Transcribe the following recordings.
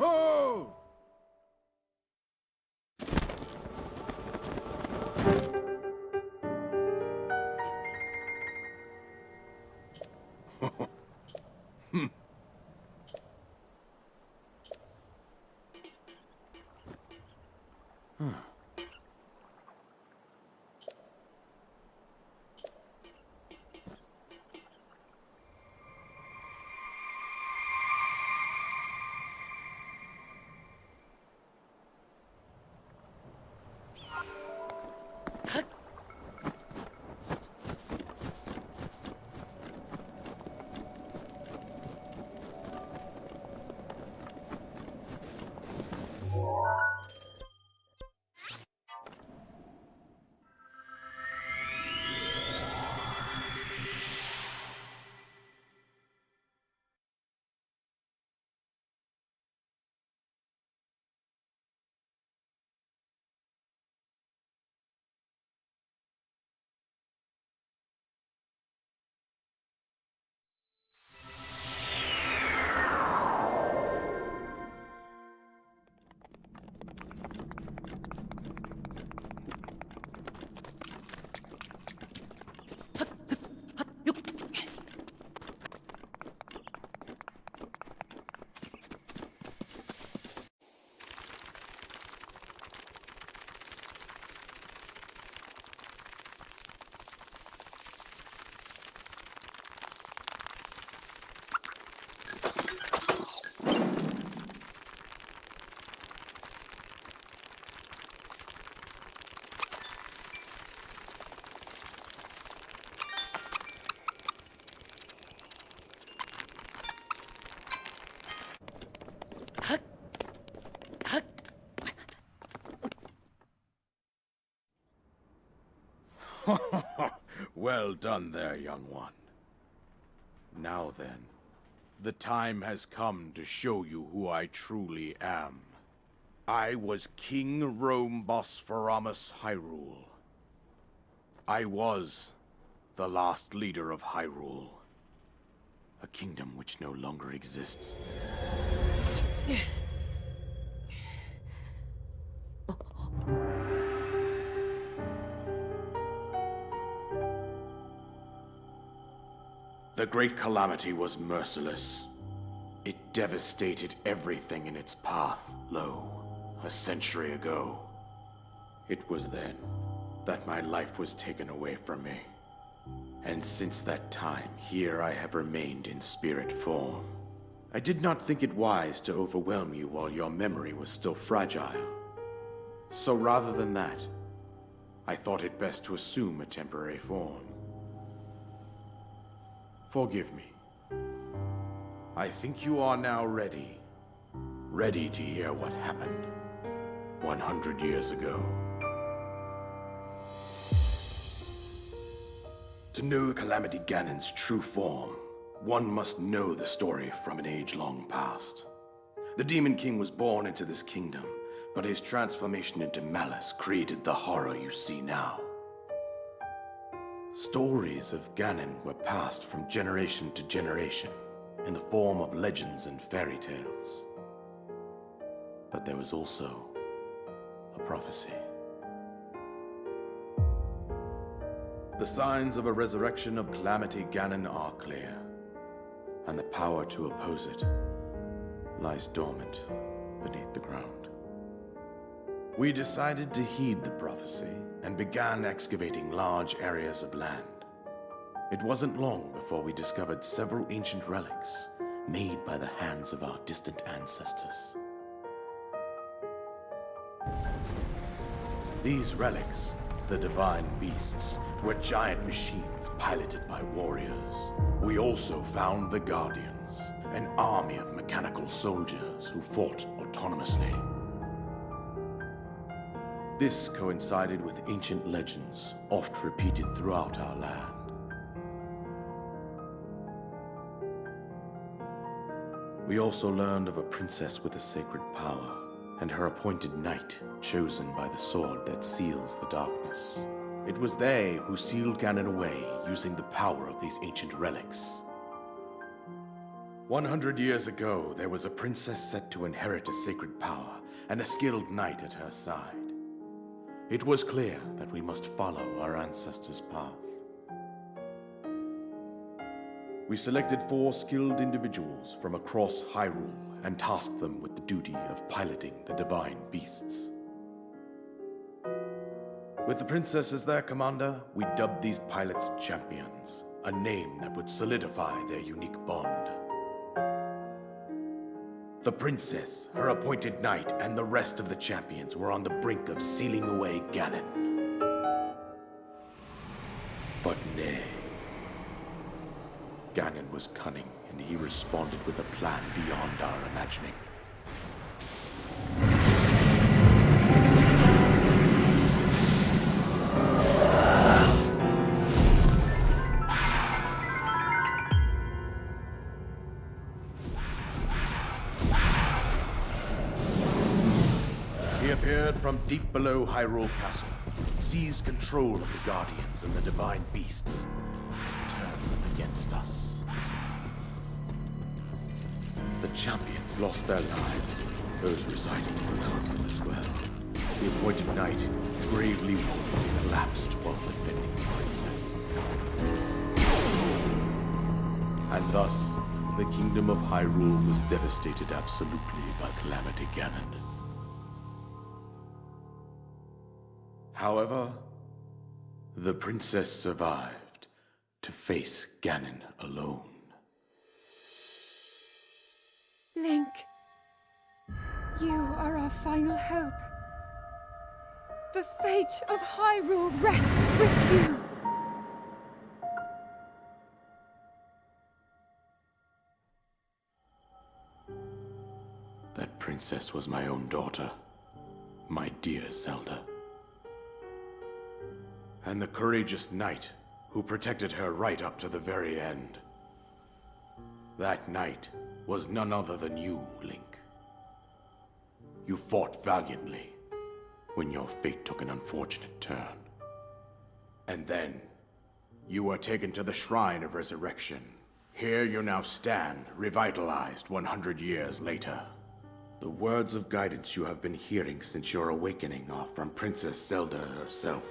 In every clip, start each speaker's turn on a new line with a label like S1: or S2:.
S1: Ho! Well done there, young one. Now then, the time has come to show you who I truly am. I was King Rome Bosphoramus Hyrule, I was the last leader of Hyrule. A kingdom which no longer exists. The Great Calamity was merciless. It devastated everything in its path, a century ago. It was then that my life was taken away from me. And since that time, here I have remained in spirit form. I did not think it wise to overwhelm you while your memory was still fragile. So rather than that, I thought it best to assume a temporary form. Forgive me. I think you are now ready. Ready to hear what happened 100 years ago. To know Calamity Ganon's true form, one must know the story from an age long past. The Demon King was born into this kingdom, but his transformation into malice created the horror you see now. Stories of Ganon were passed from generation to generation in the form of legends and fairy tales. But there was also a prophecy. The signs of a resurrection of Calamity Ganon are clear, and the power to oppose it lies dormant beneath the ground. We decided to heed the prophecy and began excavating large areas of land. It wasn't long before we discovered several ancient relics made by the hands of our distant ancestors. These relics, the divine beasts, were giant machines piloted by warriors. We also found the Guardians, an army of mechanical soldiers who fought autonomously. This coincided with ancient legends, oft repeated throughout our land. We also learned of a princess with a sacred power, and her appointed knight, chosen by the sword that seals the darkness. It was they who sealed Ganon away using the power of these ancient relics. 100 years ago, there was a princess set to inherit a sacred power and a skilled knight at her side. It was clear that we must follow our ancestors' path. We selected 4 skilled individuals from across Hyrule and tasked them with the duty of piloting the divine beasts. With the princess as their commander, we dubbed these pilots champions, a name that would solidify their unique bond. The princess, her appointed knight, and the rest of the champions were on the brink of sealing away Ganon. But nay. Ganon was cunning, and he responded with a plan beyond our imagining. He appeared from deep below Hyrule Castle, seized control of the Guardians and the divine beasts, and turned them against us. The champions lost their lives, those residing in the castle as well. The appointed knight, gravely wounded, collapsed while defending the princess. And thus, the kingdom of Hyrule was devastated absolutely by Calamity Ganon. However, the princess survived to face Ganon alone.
S2: Link, you are our final hope. The fate of Hyrule rests with you.
S1: That princess was my own daughter, my dear Zelda. And the courageous knight who protected her right up to the very end. That knight was none other than you, Link. You fought valiantly when your fate took an unfortunate turn. And then, you are taken to the Shrine of Resurrection. Here you now stand, revitalized 100 years later. The words of guidance you have been hearing since your awakening are from Princess Zelda herself.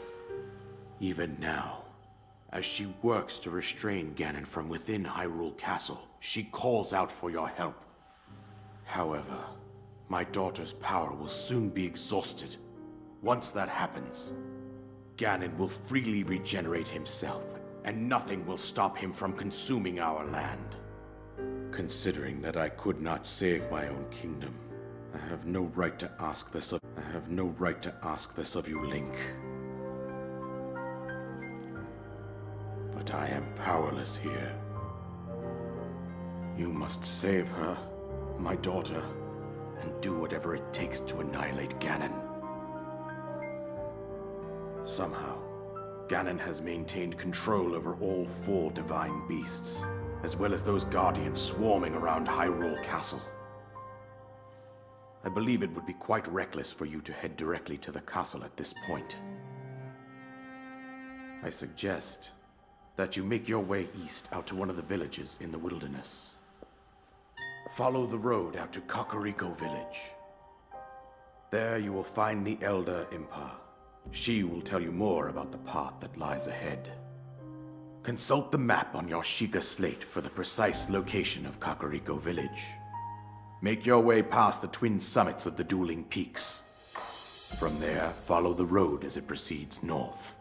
S1: Even now, as she works to restrain Ganon from within Hyrule Castle, she calls out for your help. However, my daughter's power will soon be exhausted. Once that happens, Ganon will freely regenerate himself, and nothing will stop him from consuming our land. Considering that I could not save my own kingdom, I have no right to ask this of you, Link. But I am powerless here. You must save her, my daughter, and do whatever it takes to annihilate Ganon. Somehow, Ganon has maintained control over all 4 divine beasts, as well as those guardians swarming around Hyrule Castle. I believe it would be quite reckless for you to head directly to the castle at this point. I suggest that you make your way east out to one of the villages in the wilderness. Follow the road out to Kakariko Village. There you will find the Elder Impa. She will tell you more about the path that lies ahead. Consult the map on your Sheikah slate for the precise location of Kakariko Village. Make your way past the twin summits of the dueling peaks. From there, follow the road as it proceeds north.